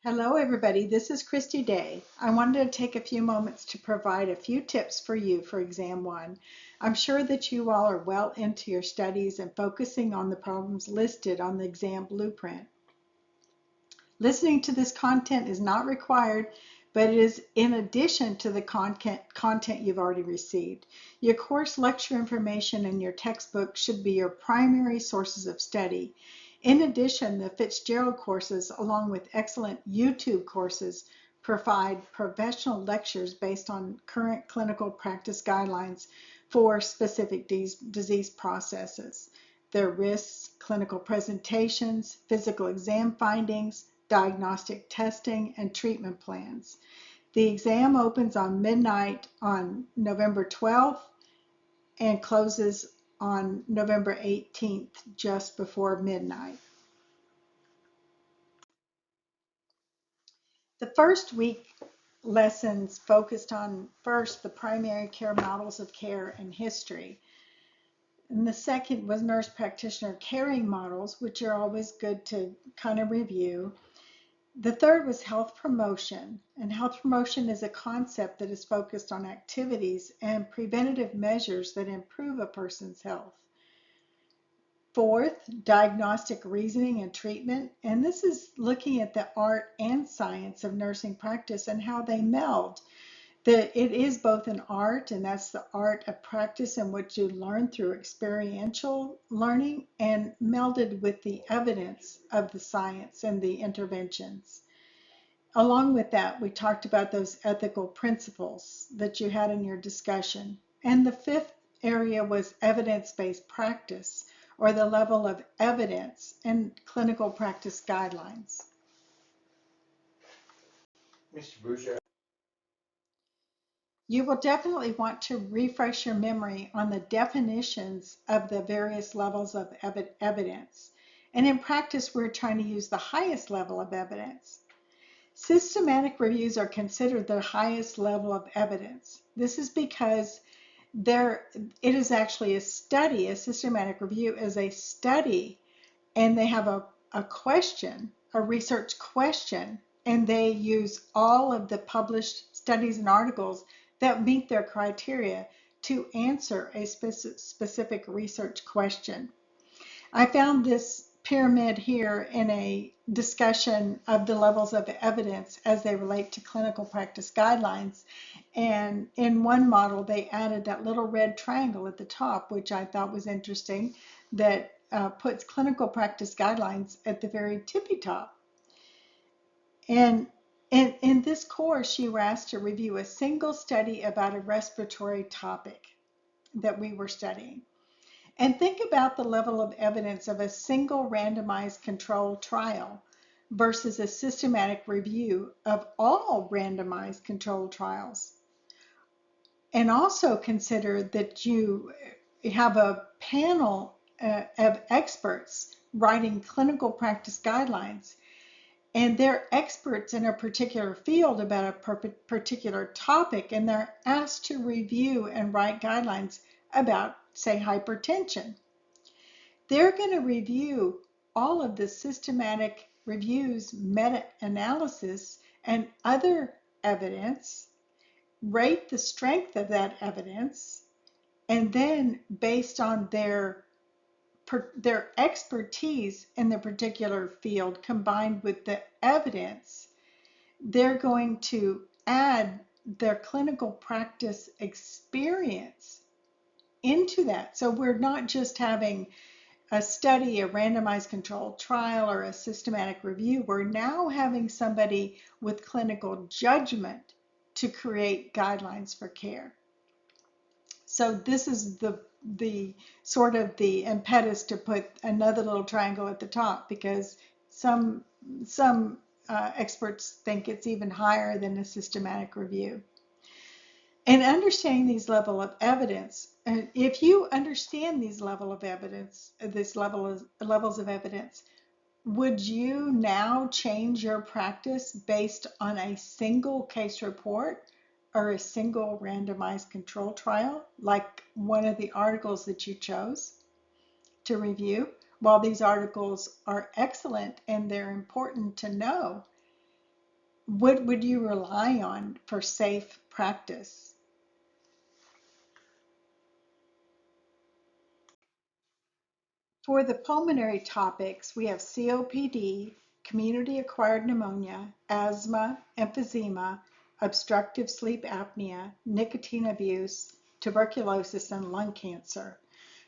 Hello, everybody. This is Christy Day. I wanted to take a few moments to provide a few tips for you for Exam 1. I'm sure that you all are well into your studies and focusing on the problems listed on the exam blueprint. Listening to this content is not required, but it is in addition to the content you've already received. Your course lecture information and your textbook should be your primary sources of study. In addition, the Fitzgerald courses, along with excellent YouTube courses, provide professional lectures based on current clinical practice guidelines for specific disease processes, their risks, clinical presentations, physical exam findings, diagnostic testing, and treatment plans. The exam opens on midnight on November 12th and closes on November 18th, just before midnight. The first week lessons focused on first the primary care models of care and history. And the second was nurse practitioner caring models, which are always good to kind of review. The third was health promotion, and health promotion is a concept that is focused on activities and preventative measures that improve a person's health. Fourth, diagnostic reasoning and treatment, and this is looking at the art and science of nursing practice and how they meld. It is both an art, and that's the art of practice in which you learn through experiential learning, and melded with the evidence of the science and the interventions. Along with that, we talked about those ethical principles that you had in your discussion. And the fifth area was evidence-based practice, or the level of evidence and clinical practice guidelines. Mr. Boucher. You will definitely want to refresh your memory on the definitions of the various levels of evidence. And in practice, we're trying to use the highest level of evidence. Systematic reviews are considered the highest level of evidence. This is because it is actually a study. A systematic review is a study, and they have a question, a research question, and they use all of the published studies and articles that meet their criteria to answer a specific research question. I found this pyramid here in a discussion of the levels of evidence as they relate to clinical practice guidelines. And in one model, they added that little red triangle at the top, which I thought was interesting, that puts clinical practice guidelines at the very tippy top. And in this course, you were asked to review a single study about a respiratory topic that we were studying. And think about the level of evidence of a single randomized controlled trial versus a systematic review of all randomized controlled trials. And also consider that you have a panel of experts writing clinical practice guidelines, and they're experts in a particular field about a particular topic, and they're asked to review and write guidelines about, say, hypertension. They're going to review all of the systematic reviews, meta-analysis, and other evidence, rate the strength of that evidence, and then based on their expertise in the particular field combined with the evidence, they're going to add their clinical practice experience into that. So we're not just having a study, a randomized controlled trial, or a systematic review. We're now having somebody with clinical judgment to create guidelines for care. So this is the sort of the impetus to put another little triangle at the top, because some experts think it's even higher than a systematic review. And understanding these level of evidence, if you understand these level of evidence, levels of evidence, would you now change your practice based on a single case report or a single randomized control trial, like one of the articles that you chose to review? While these articles are excellent and they're important to know, What would you rely on for safe practice? For the pulmonary topics, we have COPD, community-acquired pneumonia, asthma, emphysema, obstructive sleep apnea, nicotine abuse, tuberculosis, and lung cancer.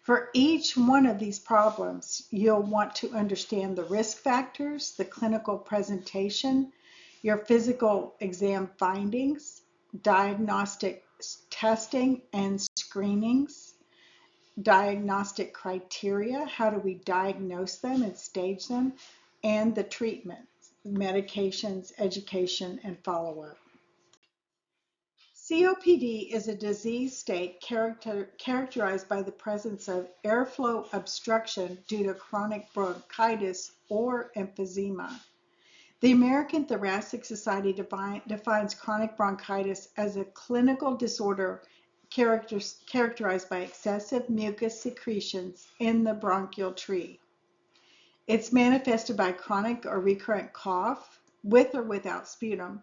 For each one of these problems, you'll want to understand the risk factors, the clinical presentation, your physical exam findings, diagnostic testing and screenings, diagnostic criteria, how do we diagnose them and stage them, and the treatment, medications, education, and follow-up. COPD is a disease state characterized by the presence of airflow obstruction due to chronic bronchitis or emphysema. The American Thoracic Society defines chronic bronchitis as a clinical disorder characterized by excessive mucus secretions in the bronchial tree. It's manifested by chronic or recurrent cough with or without sputum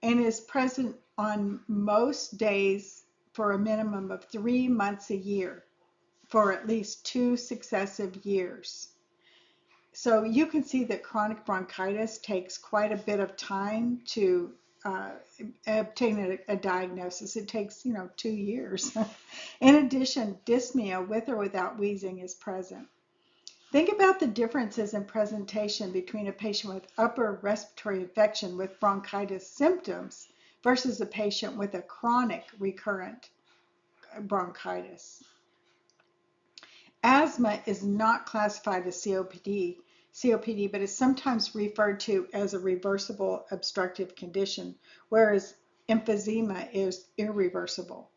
and is present on most days for a minimum of 3 months a year for at least 2 successive years. So you can see that chronic bronchitis takes quite a bit of time to obtain a diagnosis. It takes, 2 years. In addition, dyspnea with or without wheezing is present. Think about the differences in presentation between a patient with upper respiratory infection with bronchitis symptoms versus a patient with a chronic recurrent bronchitis. Asthma is not classified as COPD, but is sometimes referred to as a reversible obstructive condition, whereas emphysema is irreversible.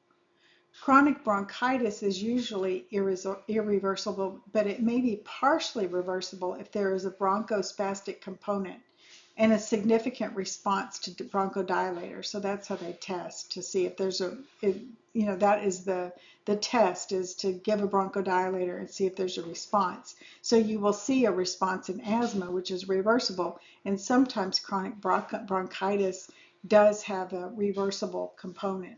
Chronic bronchitis is usually irreversible, but it may be partially reversible if there is a bronchospastic component and a significant response to bronchodilator. So that's how they test to see if there's that is the test, is to give a bronchodilator and see if there's a response. So you will see a response in asthma, which is reversible, and sometimes chronic bronchitis does have a reversible component.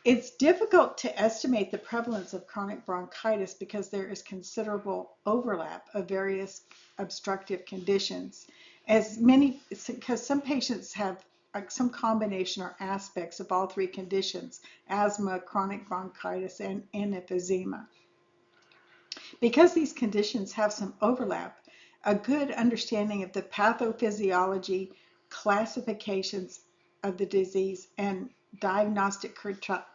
It's difficult to estimate the prevalence of chronic bronchitis because there is considerable overlap of various obstructive conditions, because some patients have some combination or aspects of all three conditions: asthma, chronic bronchitis, and emphysema. Because these conditions have some overlap, a good understanding of the pathophysiology, classifications of the disease, and diagnostic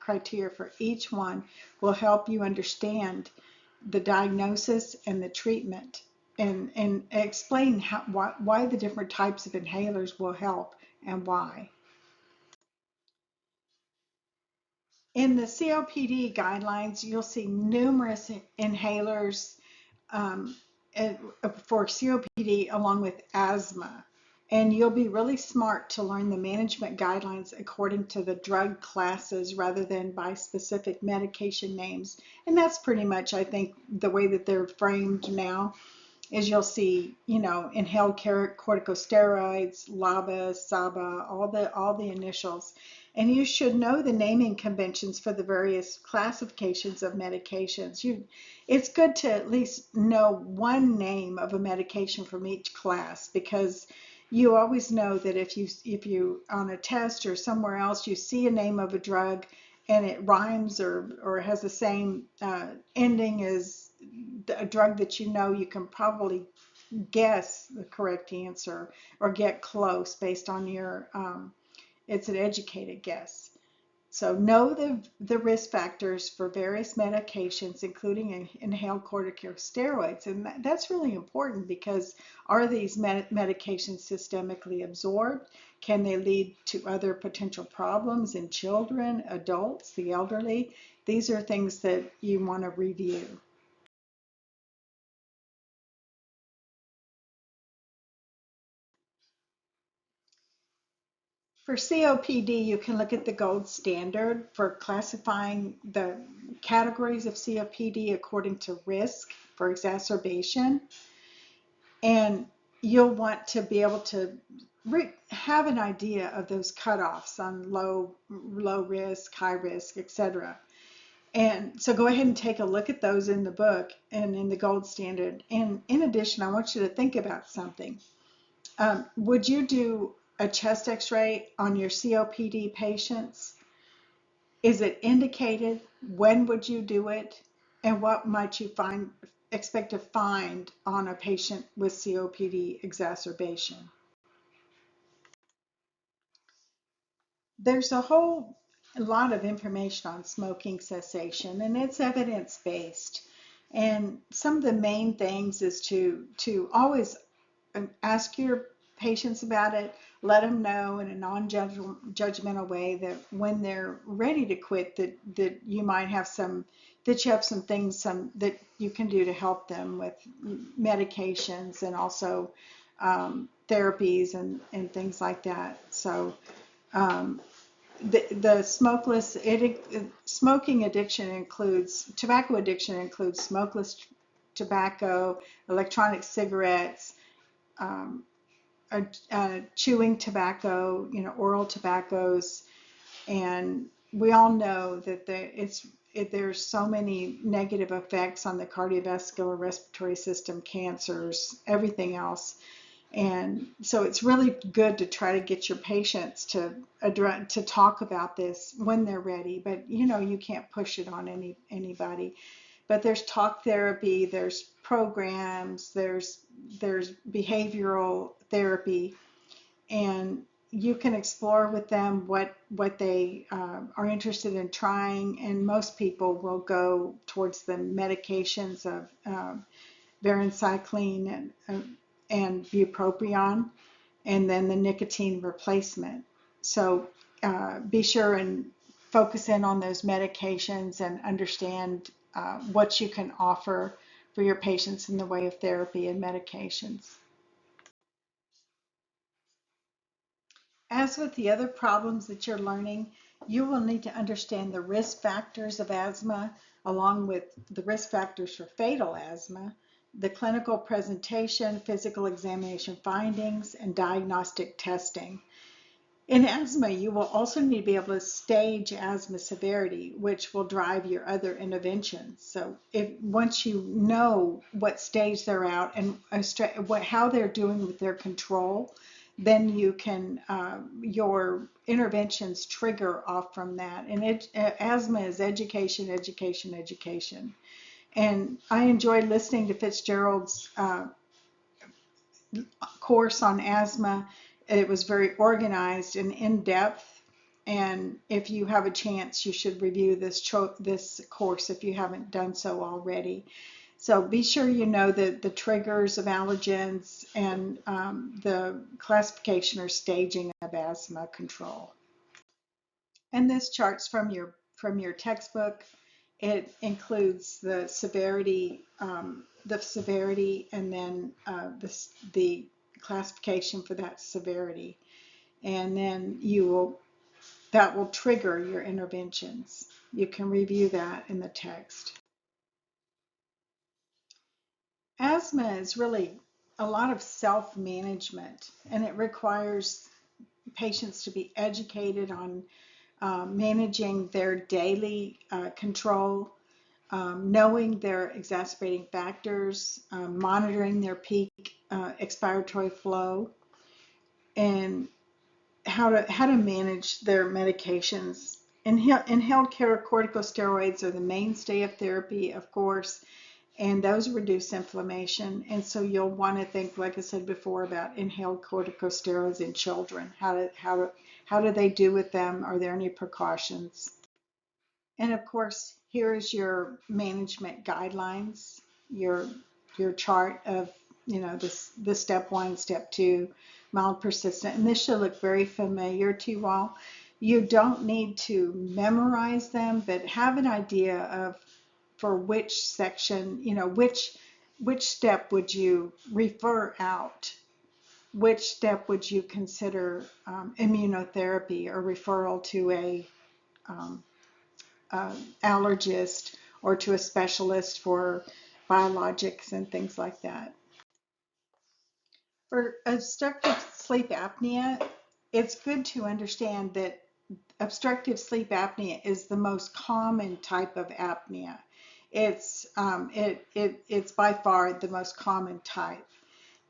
criteria for each one will help you understand the diagnosis and the treatment, and explain why the different types of inhalers will help and why. In the COPD guidelines, you'll see numerous inhalers um, for COPD along with asthma. And you'll be really smart to learn the management guidelines according to the drug classes rather than by specific medication names. And that's pretty much, I think, the way that they're framed now. Is you'll see, inhaled corticosteroids, LABA, SABA, all the initials. And you should know the naming conventions for the various classifications of medications. It's good to at least know one name of a medication from each class, because you always know that if you on a test or somewhere else you see a name of a drug and it rhymes or has the same ending as a drug that you can probably guess the correct answer or get close based on your it's an educated guess. So know the risk factors for various medications, including inhaled corticosteroids. And that's really important, because are these medications systemically absorbed? Can they lead to other potential problems in children, adults, the elderly? These are things that you want to review. For COPD, you can look at the gold standard for classifying the categories of COPD according to risk for exacerbation. And you'll want to be able to have an idea of those cutoffs on low risk, high risk, etc. And so go ahead and take a look at those in the book and in the gold standard. And in addition, I want you to think about something. Would you do a chest x-ray on your COPD patients? Is it indicated? When would you do it? And what might you expect to find on a patient with COPD exacerbation? There's a whole lot of information on smoking cessation, and it's evidence-based. And some of the main things is to always ask your patients about it, let them know in a non-judgmental way that when they're ready to quit, that you might have that you have some things that you can do to help them with medications and also therapies and things like that. So the smoking addiction includes tobacco addiction includes smokeless tobacco, electronic cigarettes, um, chewing tobacco, oral tobaccos, and we all know that there's so many negative effects on the cardiovascular, respiratory system, cancers, everything else. And so it's really good to try to get your patients to talk about this when they're ready, but you can't push it on anybody. But there's talk therapy, there's programs, there's behavioral therapy, and you can explore with them what they are interested in trying. And most people will go towards the medications of varenicline and bupropion, and then the nicotine replacement. So be sure and focus in on those medications and understand what you can offer for your patients in the way of therapy and medications. As with the other problems that you're learning, you will need to understand the risk factors of asthma, along with the risk factors for fatal asthma, the clinical presentation, physical examination findings, and diagnostic testing. In asthma, you will also need to be able to stage asthma severity, which will drive your other interventions. So once you know what stage they're out and how they're doing with their control, then you can your interventions trigger off from that. And asthma is education, education, education. And I enjoyed listening to Fitzgerald's course on asthma. It was very organized and in-depth. And if you have a chance, you should review this course if you haven't done so already. So be sure you know the triggers of allergens and the classification or staging of asthma control. And this chart's from your textbook. It includes the severity, and then the classification for that severity, and then that will trigger your interventions. You can review that in the text. Asthma is really a lot of self-management, and it requires patients to be educated on managing their daily control, knowing their exacerbating factors, monitoring their peak expiratory flow, and how to manage their medications. Inhaled corticosteroids are the mainstay of therapy, of course, and those reduce inflammation. And so you'll want to think, like I said before, about inhaled corticosteroids in children. How do they do with them? Are there any precautions? And of course, here is your management guidelines, your chart of the step 1, step 2, mild, persistent, and this should look very familiar to you all. You don't need to memorize them, but have an idea of for which section, which step would you refer out? Which step would you consider immunotherapy or referral to a allergist or to a specialist for biologics and things like that? For obstructive sleep apnea, it's good to understand that obstructive sleep apnea is the most common type of apnea. It's by far the most common type.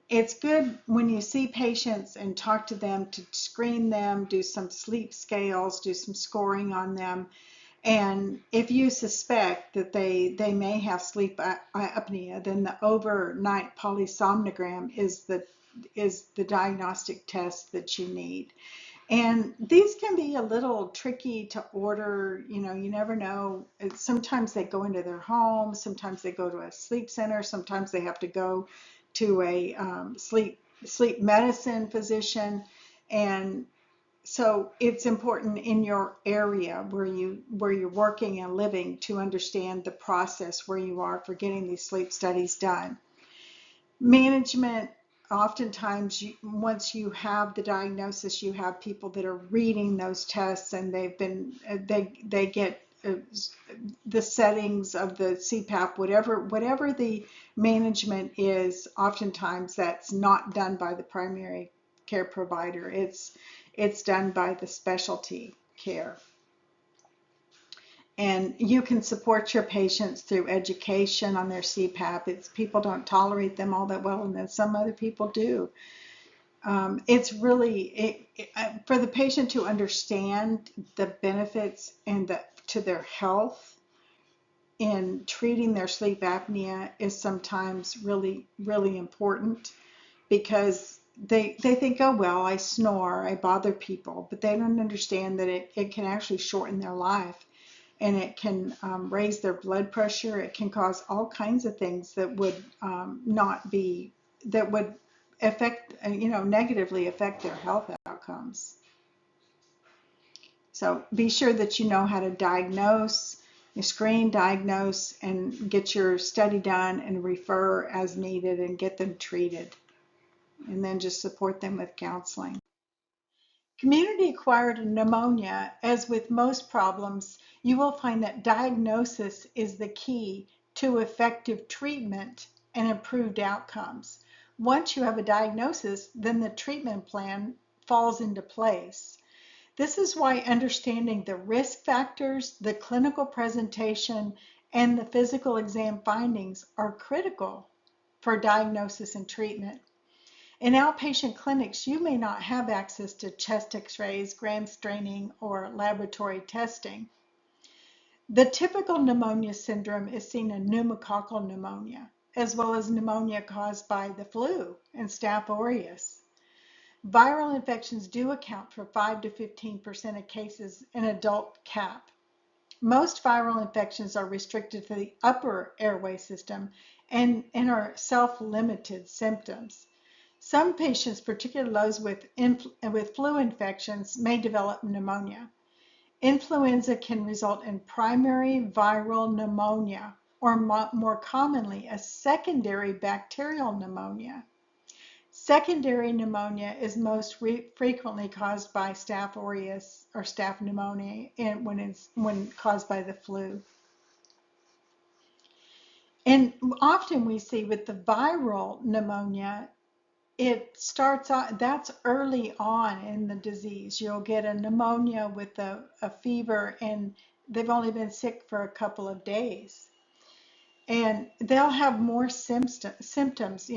It's good when you see patients and talk to them to screen them, do some sleep scales, do some scoring on them. And if you suspect that they may have sleep apnea, then the overnight polysomnogram is the diagnostic test that you need. And these can be a little tricky to order. You never know. Sometimes they go into their home, sometimes they go to a sleep center, sometimes they have to go to a sleep medicine physician. And so it's important in your area where you're working and living to understand the process where you are for getting these sleep studies done. Management, oftentimes once you have the diagnosis, you have people that are reading those tests, and they get the settings of the CPAP, whatever the management is. Oftentimes that's not done by the primary care provider. It's done by the specialty care. And you can support your patients through education on their CPAP. People don't tolerate them all that well, and then some other people do. It's really for the patient to understand the benefits and to their health in treating their sleep apnea is sometimes really, really important, because they think, oh, well, I snore, I bother people, but they don't understand that it can actually shorten their life, and it can raise their blood pressure. It can cause all kinds of things that would that would affect, negatively affect their health outcomes. So be sure that you know how to diagnose, screen, diagnose, and get your study done and refer as needed and get them treated. And then just support them with counseling. Community-acquired pneumonia, as with most problems, you will find that diagnosis is the key to effective treatment and improved outcomes. Once you have a diagnosis, then the treatment plan falls into place. This is why understanding the risk factors, the clinical presentation, and the physical exam findings are critical for diagnosis and treatment. In outpatient clinics, you may not have access to chest x-rays, gram staining, or laboratory testing. The typical pneumonia syndrome is seen in pneumococcal pneumonia, as well as pneumonia caused by the flu and Staph aureus. Viral infections do account for 5 to 15% of cases in adult CAP. Most viral infections are restricted to the upper airway system and are self-limited symptoms. Some patients, particularly those with flu infections, may develop pneumonia. Influenza can result in primary viral pneumonia, or more commonly, a secondary bacterial pneumonia. Secondary pneumonia is most frequently caused by Staph aureus or Staph pneumoniae, when caused by the flu. And often we see with the viral pneumonia, it starts out, that's early on in the disease. You'll get a pneumonia with a fever, and they've only been sick for a couple of days. And they'll have more symptoms,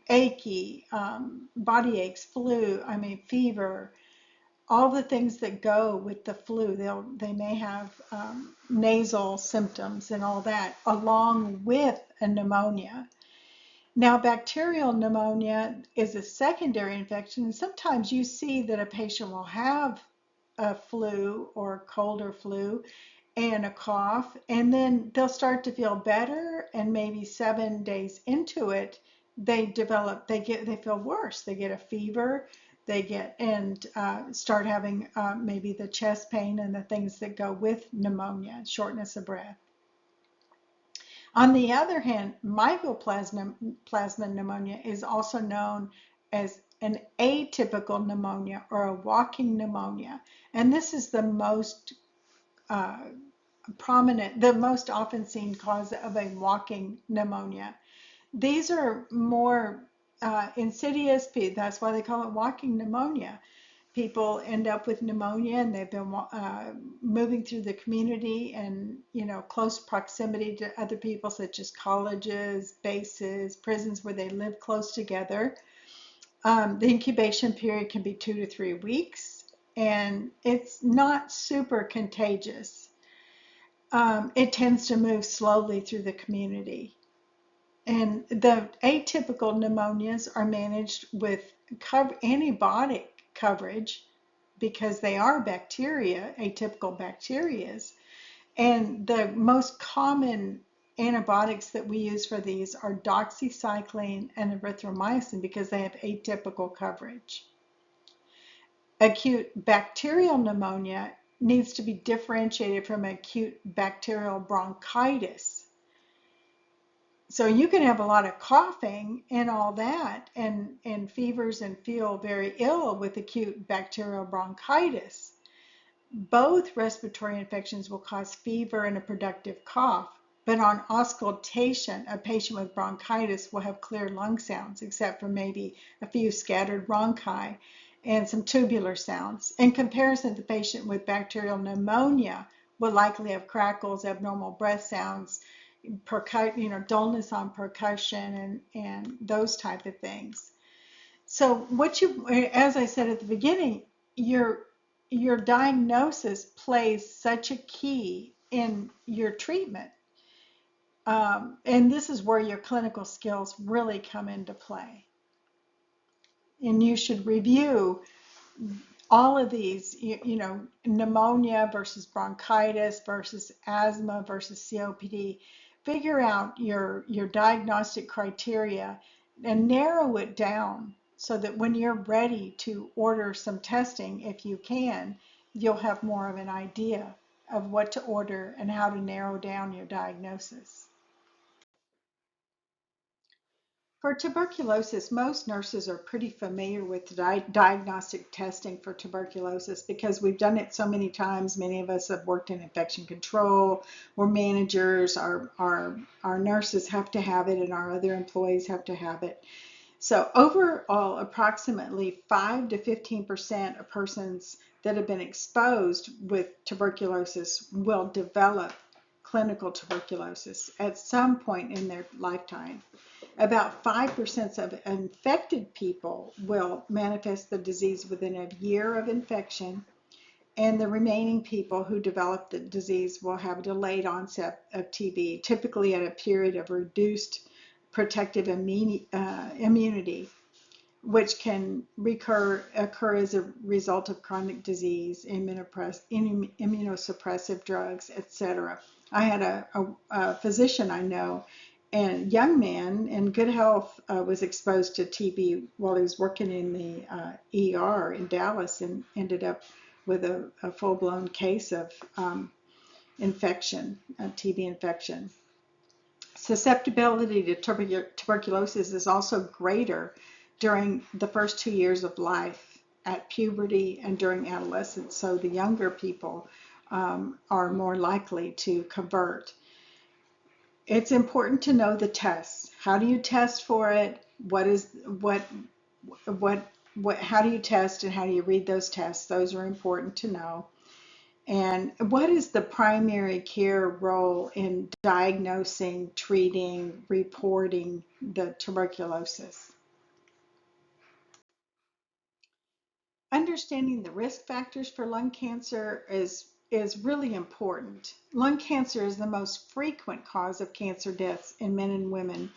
achy, body aches, fever, all the things that go with the flu. They may have nasal symptoms and all that, along with a pneumonia. Now, bacterial pneumonia is a secondary infection, and sometimes you see that a patient will have a flu or cold or flu and a cough, and then they'll start to feel better, and maybe 7 days into it, they feel worse. They get a fever, start having maybe the chest pain and the things that go with pneumonia, shortness of breath. On the other hand, mycoplasma pneumonia is also known as an atypical pneumonia or a walking pneumonia. And this is the most prominent, the most often seen cause of a walking pneumonia. These are more insidious. That's why they call it walking pneumonia. People end up with pneumonia, and they've been moving through the community and, close proximity to other people, such as colleges, bases, prisons where they live close together. The incubation period can be 2 to 3 weeks, and it's not super contagious. It tends to move slowly through the community. And the atypical pneumonias are managed with antibiotic coverage because they are bacteria, atypical bacterias. And the most common antibiotics that we use for these are doxycycline and erythromycin because they have atypical coverage. Acute bacterial pneumonia needs to be differentiated from acute bacterial bronchitis. So you can have a lot of coughing and all that, and fevers, and feel very ill with acute bacterial bronchitis. Both respiratory infections will cause fever and a productive cough, but on auscultation, a patient with bronchitis will have clear lung sounds, except for maybe a few scattered bronchi and some tubular sounds. In comparison, the patient with bacterial pneumonia will likely have crackles, abnormal breath sounds, dullness on percussion, and those type of things. So as I said at the beginning, your diagnosis plays such a key in your treatment. And this is where your clinical skills really come into play. And you should review all of these, pneumonia versus bronchitis versus asthma versus COPD. Figure out your diagnostic criteria and narrow it down so that when you're ready to order some testing, if you can, you'll have more of an idea of what to order and how to narrow down your diagnosis. For tuberculosis, most nurses are pretty familiar with diagnostic testing for tuberculosis because we've done it so many times. Many of us have worked in infection control. We're managers. Our nurses have to have it, and our other employees have to have it. So overall, approximately 5 to 15% of persons that have been exposed with tuberculosis will develop clinical tuberculosis at some point in their lifetime. About 5% of infected people will manifest the disease within a year of infection, and the remaining people who develop the disease will have a delayed onset of TB, typically at a period of reduced protective immunity, which can occur as a result of chronic disease, immunosuppressive drugs, etc. I had a physician I know, and young man in good health was exposed to TB while he was working in the ER in Dallas, and ended up with a full-blown case of infection, TB infection. Susceptibility to tuberculosis is also greater during the first 2 years of life, at puberty and during adolescence. So the younger people are more likely to convert. It's important to know the tests. How do you test for it? How do you test, and how do you read those tests? Those are important to know. And what is the primary care role in diagnosing, treating, reporting the tuberculosis? Understanding the risk factors for lung cancer is really important. Lung cancer is the most frequent cause of cancer deaths in men and women,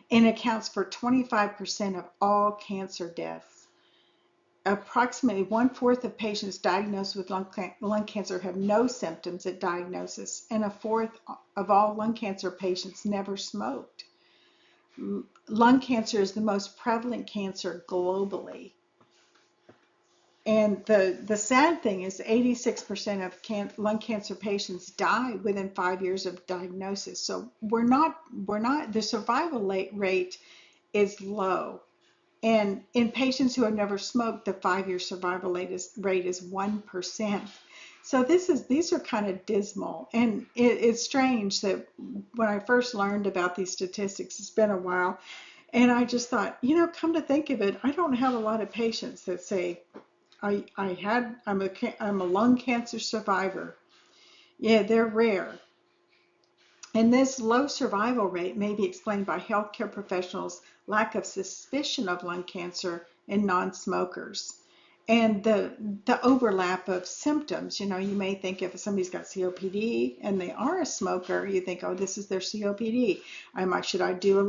and accounts for 25% of all cancer deaths. Approximately 1/4 of patients diagnosed with lung cancer have no symptoms at diagnosis, and 1/4 of all lung cancer patients never smoked. Lung cancer is the most prevalent cancer globally. And the sad thing is 86% of lung cancer patients die within 5 years of diagnosis. So the survival rate is low. And in patients who have never smoked, the 5-year survival rate is 1%. So these are kind of dismal, and it's strange that when I first learned about these statistics, it's been a while, and I just thought, come to think of it, I don't have a lot of patients that say I'm a lung cancer survivor. Yeah, they're rare. And this low survival rate may be explained by healthcare professionals' lack of suspicion of lung cancer in non-smokers. And the overlap of symptoms, you may think if somebody's got COPD and they are a smoker, you think, oh, this is their COPD. Should I do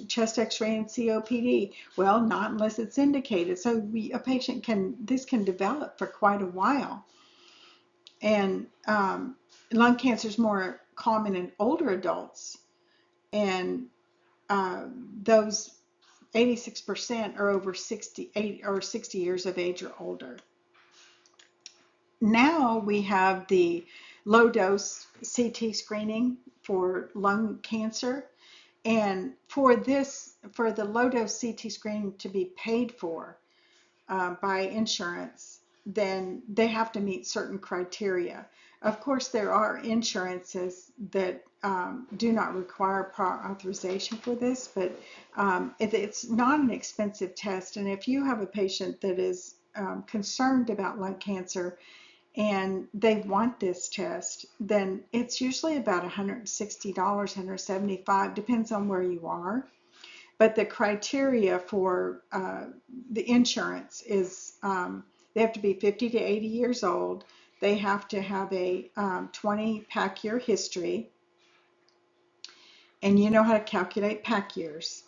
chest X-ray in COPD? Well, not unless it's indicated. So a patient this can develop for quite a while. And lung cancer is more common in older adults, and those 86% are over 68 or 60 years of age or older. Now we have the low dose CT screening for lung cancer, and for the low dose CT screening to be paid for by insurance, then they have to meet certain criteria. Of course, there are insurances that do not require prior authorization for this, but it's not an expensive test. And if you have a patient that is concerned about lung cancer and they want this test, then it's usually about $160, $175, depends on where you are. But the criteria for the insurance is they have to be 50 to 80 years old. They have to have a 20 pack year history. And you know how to calculate pack years.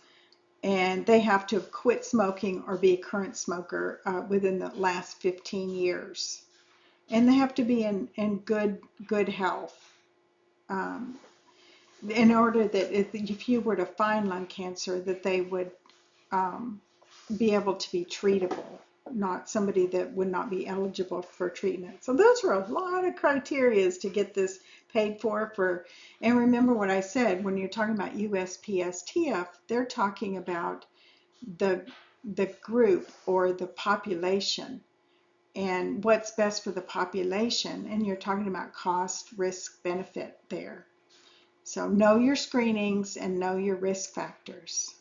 And they have to have quit smoking or be a current smoker within the last 15 years. And they have to be in good health. In order that if you were to find lung cancer, that they would be able to be treatable, not somebody that would not be eligible for treatment. So those are a lot of criteria to get this paid for. And remember what I said, when you're talking about USPSTF, they're talking about the group or the population and what's best for the population. And you're talking about cost, risk, benefit there. So know your screenings and know your risk factors.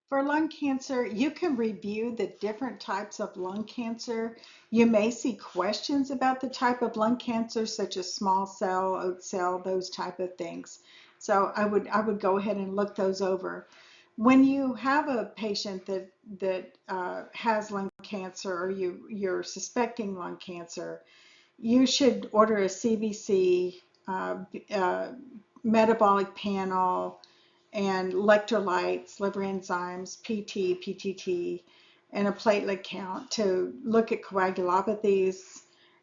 For lung cancer, you can review the different types of lung cancer. You may see questions about the type of lung cancer, such as small cell, oat cell, those type of things. So I would go ahead and look those over. When you have a patient that has lung cancer, or you're suspecting lung cancer, you should order a CBC, metabolic panel, and electrolytes, liver enzymes, PT, PTT, and a platelet count to look at coagulopathies.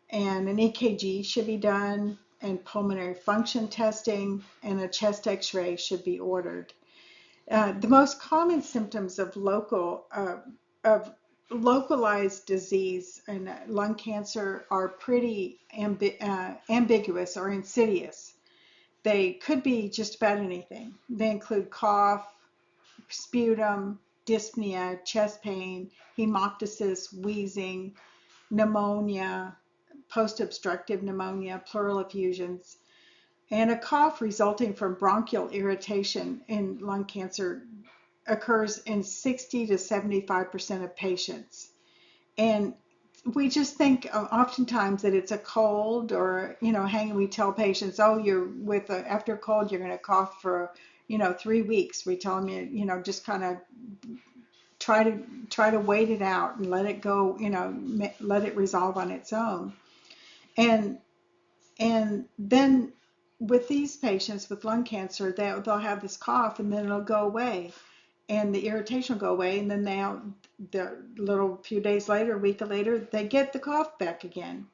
And an EKG should be done, and pulmonary function testing, and a chest X-ray should be ordered. The most common symptoms of localized disease and lung cancer are pretty ambiguous or insidious. They could be just about anything. They include cough, sputum, dyspnea, chest pain, hemoptysis, wheezing, pneumonia, post-obstructive pneumonia, pleural effusions, and a cough resulting from bronchial irritation in lung cancer occurs in 60 to 75% of patients. And we just think oftentimes that it's a cold, or we tell patients, oh, after a cold you're going to cough for 3 weeks. We tell them, just kind of try to wait it out and let it go, let it resolve on its own. And then with these patients with lung cancer, they'll have this cough, and then it'll go away, and the irritation will go away, and then the little few days later, a week later, they get the cough back again.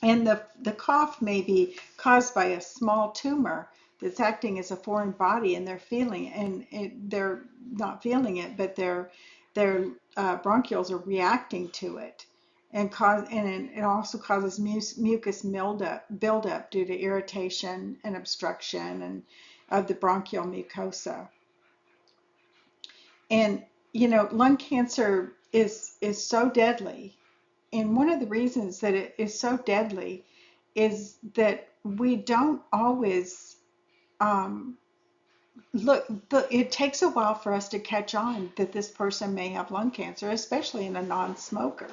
And the cough may be caused by a small tumor that's acting as a foreign body, and they're feeling it, and they're not feeling it, but their bronchioles are reacting to it, and it also causes mucus buildup due to irritation and obstruction and of the bronchial mucosa. And lung cancer is so deadly and one of the reasons that it is so deadly is that we don't always um, look. It takes a while for us to catch on that this person may have lung cancer, especially in a non-smoker.